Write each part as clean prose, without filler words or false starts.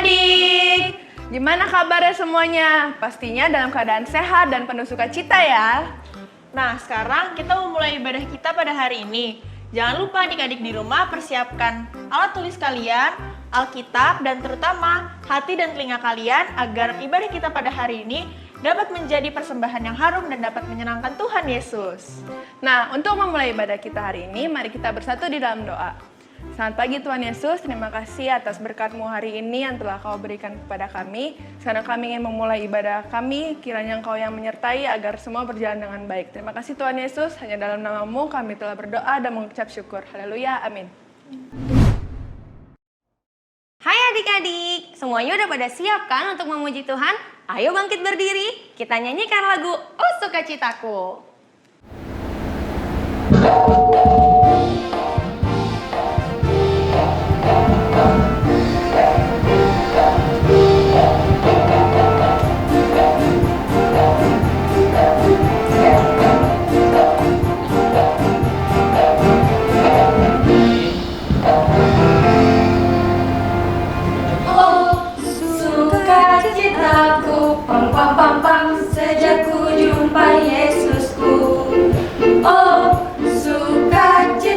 adik-adik, gimana kabarnya semuanya? Pastinya dalam keadaan sehat dan penuh sukacita ya. Nah, sekarang kita mau mulai ibadah kita pada hari ini. Jangan lupa adik-adik di rumah persiapkan alat tulis kalian, Alkitab, dan terutama hati dan telinga kalian agar ibadah kita pada hari ini dapat menjadi persembahan yang harum dan dapat menyenangkan Tuhan Yesus. Nah, untuk memulai ibadah kita hari ini, mari kita bersatu di dalam doa. Selamat pagi Tuhan Yesus, terima kasih atas berkat-Mu hari ini yang telah Kau berikan kepada kami. Sekarang kami ingin memulai ibadah kami, kiranya Engkau yang menyertai agar semua berjalan dengan baik. Terima kasih Tuhan Yesus, hanya dalam nama-Mu kami telah berdoa dan mengucap syukur. Haleluya, amin. Hai adik-adik, semuanya udah pada siap kan untuk memuji Tuhan? Ayo bangkit berdiri, kita nyanyikan lagu Oh Sukacitaku. Sukacitaku, pam pam pam pam, sejak ku jumpa Yesusku. Oh, sukacitaku,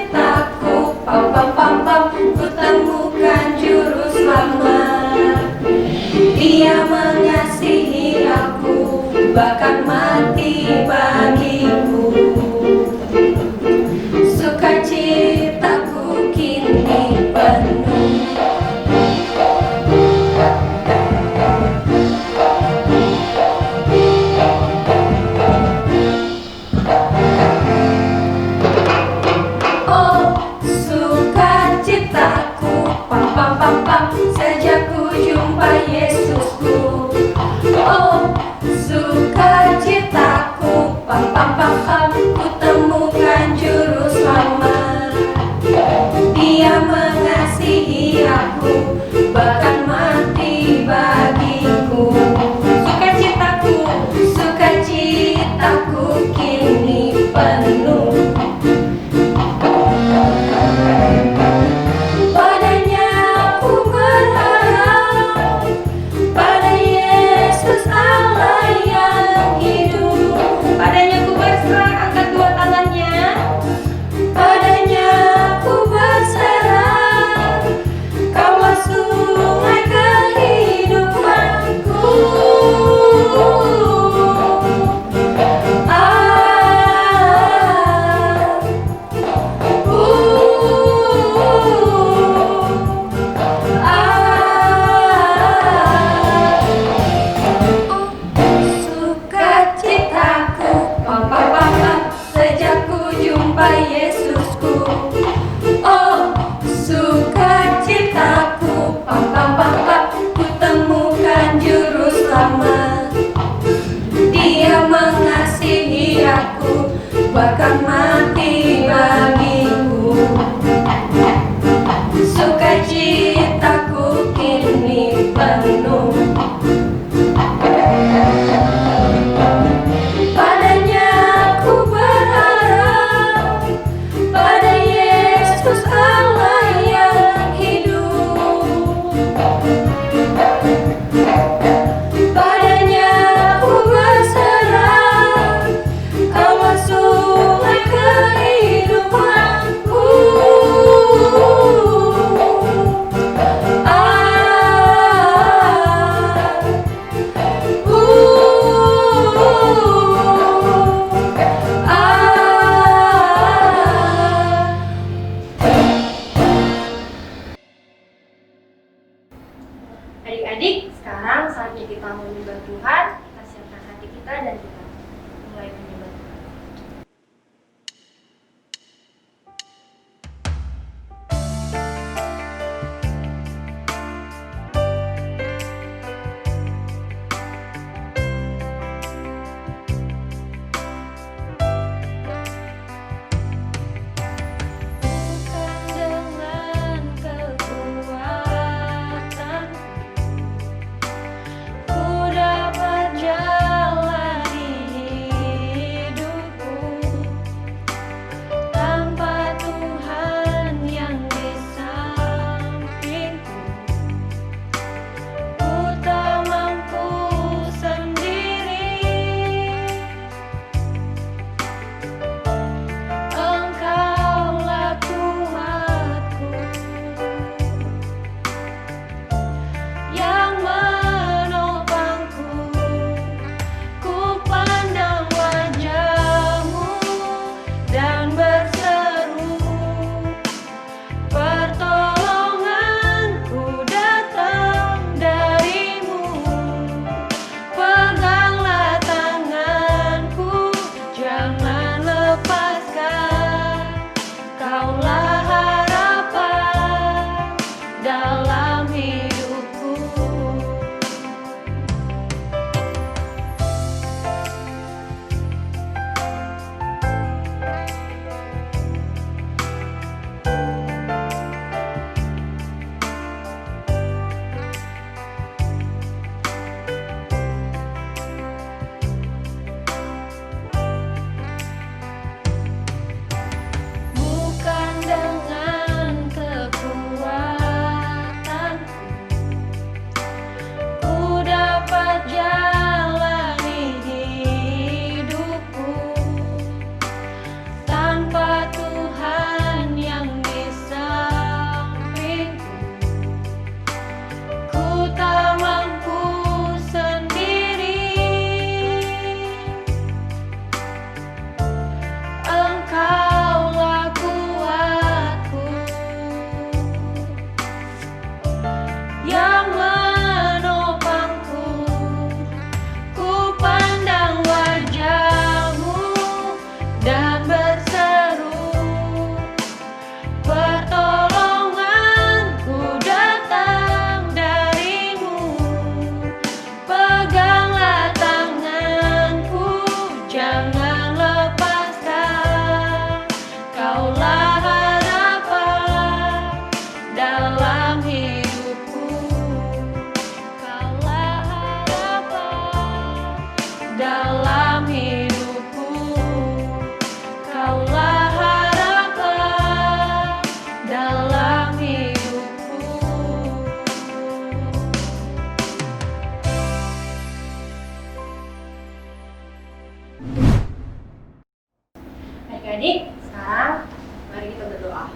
pam pam pam pam, ku temukan juru selamat. Dia mengasihi aku, bahkan mati bagiku. Sukacitaku kini penuh. Sejak ku jumpa Yesusku. Oh, sukacitaku, pam pam pam pam, ku temukan juru selamat. Dia mengasihi aku, bahkan mati bagiku. Sukacitaku, sukacitaku kini penuh. Bahkan mati bagiku. Sukacitaku kini penuh. Padanya aku berharap, pada Yesus Allah yang hidup. Padanya aku berserah, Kau masuk dalam hidupku. Kaulah harapan dalam hidupku. Adik-adik, sekarang mari kita berdoa.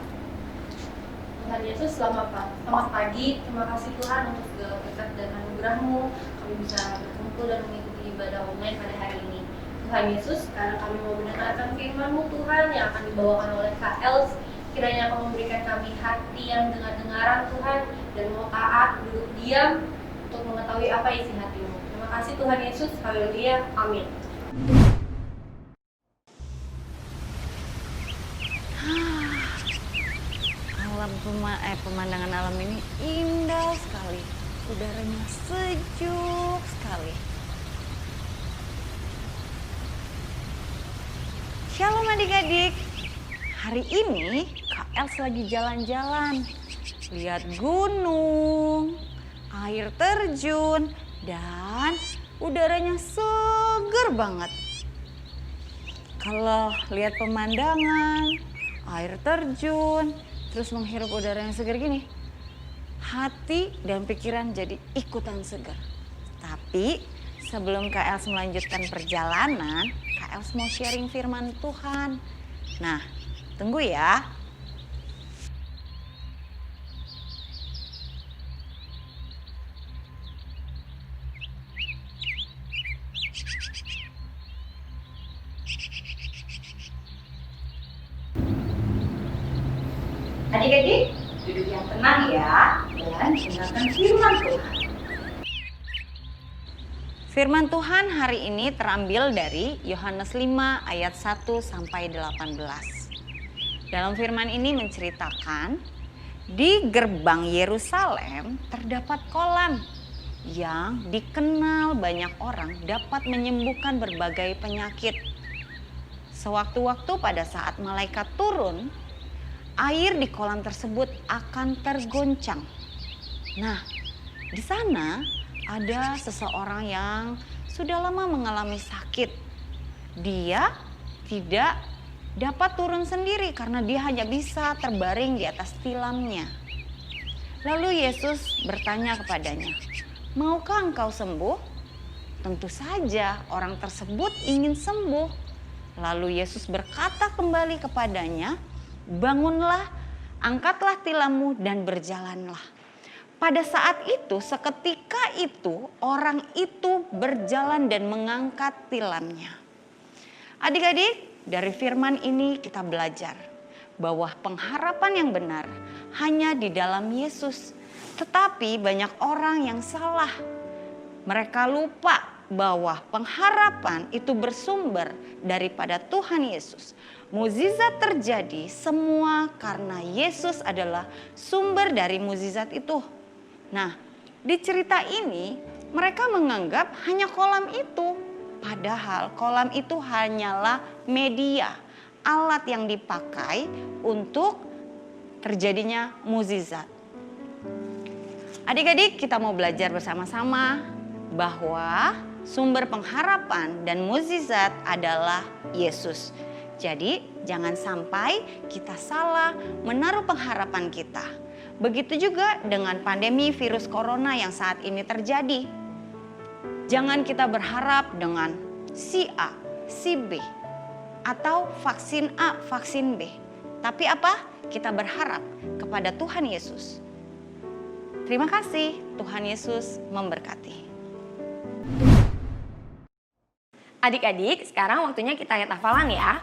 Tuhan Yesus, selamat pagi. Terima kasih Tuhan untuk segala berkat dan anugerah-Mu. Kami bisa berkumpul dan mengikuti ibadah online pada hari ini. Tuhan Yesus, sekarang kami mau mendengarkan firman-Mu Tuhan yang akan dibawakan oleh Kak Els. Kiranya Kau memberikan kami hati yang dengar-dengaran Tuhan, dan mau taat, duduk diam untuk mengetahui apa isi hati-Mu. Terima kasih Tuhan Yesus, haleluya, amin. Pemandangan alam ini indah sekali, udaranya sejuk sekali. Shalom adik-adik, hari ini Kak Els lagi jalan-jalan, lihat gunung, air terjun, dan udaranya seger banget. Kalau lihat pemandangan, air terjun, terus menghirup udara yang segar gini, hati dan pikiran jadi ikutan segar. Tapi sebelum Kak Els melanjutkan perjalanan, Kak Els mau sharing firman Tuhan. Nah, tunggu ya. Adik-adik, duduk yang tenang ya, dan dengarkan firman Tuhan. Firman Tuhan hari ini terambil dari Yohanes 5 ayat 1 sampai 18. Dalam firman ini menceritakan, di gerbang Yerusalem terdapat kolam yang dikenal banyak orang dapat menyembuhkan berbagai penyakit. Sewaktu-waktu pada saat malaikat turun, air di kolam tersebut akan tergoncang. Nah, di sana ada seseorang yang sudah lama mengalami sakit. Dia tidak dapat turun sendiri karena dia hanya bisa terbaring di atas tilamnya. Lalu Yesus bertanya kepadanya, "Maukah engkau sembuh?" Tentu saja orang tersebut ingin sembuh. Lalu Yesus berkata kembali kepadanya, "Bangunlah, angkatlah tilammu dan berjalanlah." Pada saat itu, seketika itu, orang itu berjalan dan mengangkat tilamnya. Adik-adik, dari firman ini kita belajar bahwa pengharapan yang benar hanya di dalam Yesus. Tetapi banyak orang yang salah. Mereka lupa bahwa pengharapan itu bersumber daripada Tuhan Yesus. Mukjizat terjadi semua karena Yesus adalah sumber dari mukjizat itu. Nah, di cerita ini mereka menganggap hanya kolam itu. Padahal kolam itu hanyalah media, alat yang dipakai untuk terjadinya mukjizat. Adik-adik, kita mau belajar bersama-sama bahwa sumber pengharapan dan mukjizat adalah Yesus. Jadi jangan sampai kita salah menaruh pengharapan kita. Begitu juga dengan pandemi virus corona yang saat ini terjadi. Jangan kita berharap dengan si A, si B, atau vaksin A, vaksin B. Tapi apa? Kita berharap kepada Tuhan Yesus. Terima kasih, Tuhan Yesus memberkati. Adik-adik, sekarang waktunya kita ayat hafalan ya.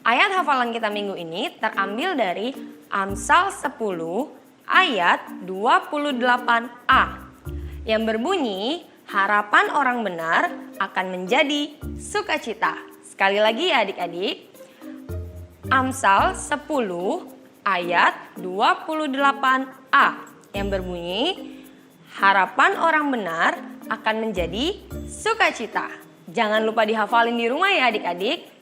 Ayat hafalan kita minggu ini terambil dari Amsal 10 ayat 28a yang berbunyi, harapan orang benar akan menjadi sukacita. Sekali lagi ya adik-adik. Amsal 10 ayat 28a yang berbunyi, harapan orang benar akan menjadi sukacita. Jangan lupa dihafalin di rumah ya adik-adik.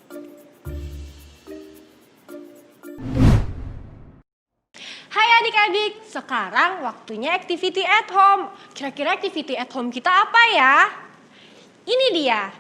Hai adik-adik, sekarang waktunya activity at home. Kira-kira activity at home kita apa ya? Ini dia.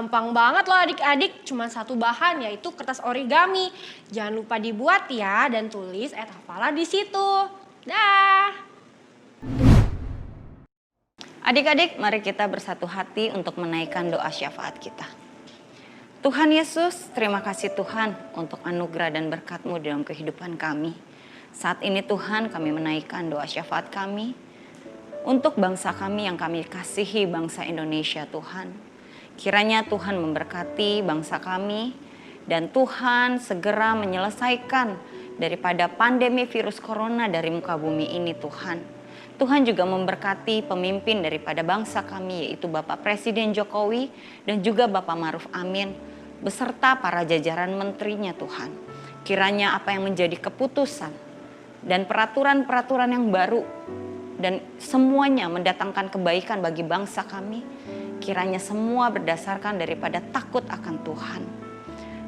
Gampang banget loh adik-adik, cuma satu bahan yaitu kertas origami. Jangan lupa dibuat ya dan tulis ayat hafalan di situ. Dah. Adik-adik, mari kita bersatu hati untuk menaikkan doa syafaat kita. Tuhan Yesus, terima kasih Tuhan untuk anugerah dan berkat-Mu dalam kehidupan kami. Saat ini Tuhan, kami menaikkan doa syafaat kami untuk bangsa kami yang kami kasihi, bangsa Indonesia Tuhan. Kiranya Tuhan memberkati bangsa kami dan Tuhan segera menyelesaikan daripada pandemi virus corona dari muka bumi ini Tuhan. Tuhan juga memberkati pemimpin daripada bangsa kami yaitu Bapak Presiden Jokowi dan juga Bapak Ma'ruf Amin beserta para jajaran menterinya Tuhan. Kiranya apa yang menjadi keputusan dan peraturan-peraturan yang baru dan semuanya mendatangkan kebaikan bagi bangsa kami. Kiranya semua berdasarkan daripada takut akan Tuhan.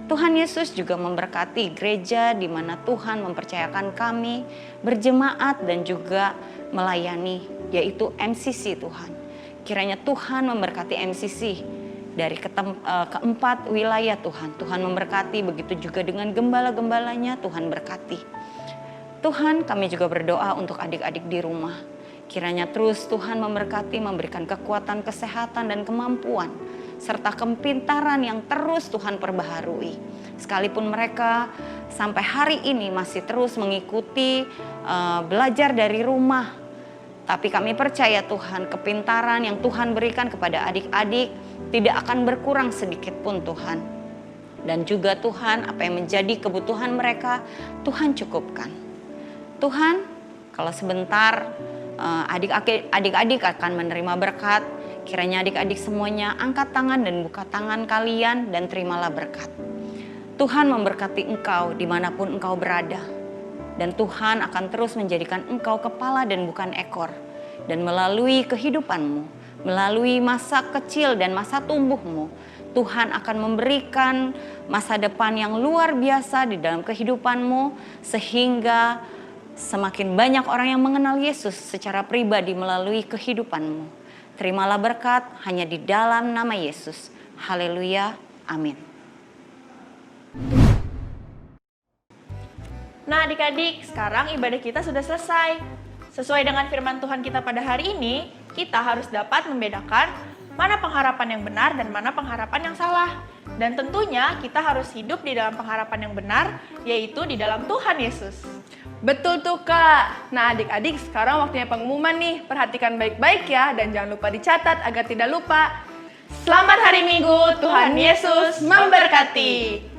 Tuhan Yesus juga memberkati gereja di mana Tuhan mempercayakan kami berjemaat dan juga melayani, yaitu MCC Tuhan. Kiranya Tuhan memberkati MCC dari keempat wilayah Tuhan. Tuhan memberkati, begitu juga dengan gembala-gembalanya Tuhan berkati. Tuhan, kami juga berdoa untuk adik-adik di rumah. Kiranya terus Tuhan memberkati, memberikan kekuatan, kesehatan, dan kemampuan, serta kepintaran yang terus Tuhan perbaharui. Sekalipun mereka sampai hari ini masih terus mengikuti belajar dari rumah, tapi kami percaya Tuhan, kepintaran yang Tuhan berikan kepada adik-adik tidak akan berkurang sedikit pun Tuhan. Dan juga Tuhan, apa yang menjadi kebutuhan mereka, Tuhan cukupkan. Tuhan, kalau sebentar adik-adik akan menerima berkat, kiranya adik-adik semuanya angkat tangan dan buka tangan kalian dan terimalah berkat. Tuhan memberkati engkau dimanapun engkau berada. Dan Tuhan akan terus menjadikan engkau kepala dan bukan ekor. Dan melalui kehidupanmu, melalui masa kecil dan masa tumbuhmu, Tuhan akan memberikan masa depan yang luar biasa di dalam kehidupanmu, sehingga semakin banyak orang yang mengenal Yesus secara pribadi melalui kehidupanmu. Terimalah berkat hanya di dalam nama Yesus. Haleluya. Amin. Nah adik-adik, sekarang ibadah kita sudah selesai. Sesuai dengan firman Tuhan kita pada hari ini, kita harus dapat membedakan mana pengharapan yang benar dan mana pengharapan yang salah. Dan tentunya kita harus hidup di dalam pengharapan yang benar, yaitu di dalam Tuhan Yesus. Betul tuh Kak. Nah adik-adik, sekarang waktunya pengumuman nih. Perhatikan baik-baik ya dan jangan lupa dicatat agar tidak lupa. Selamat hari Minggu, Tuhan Yesus memberkati.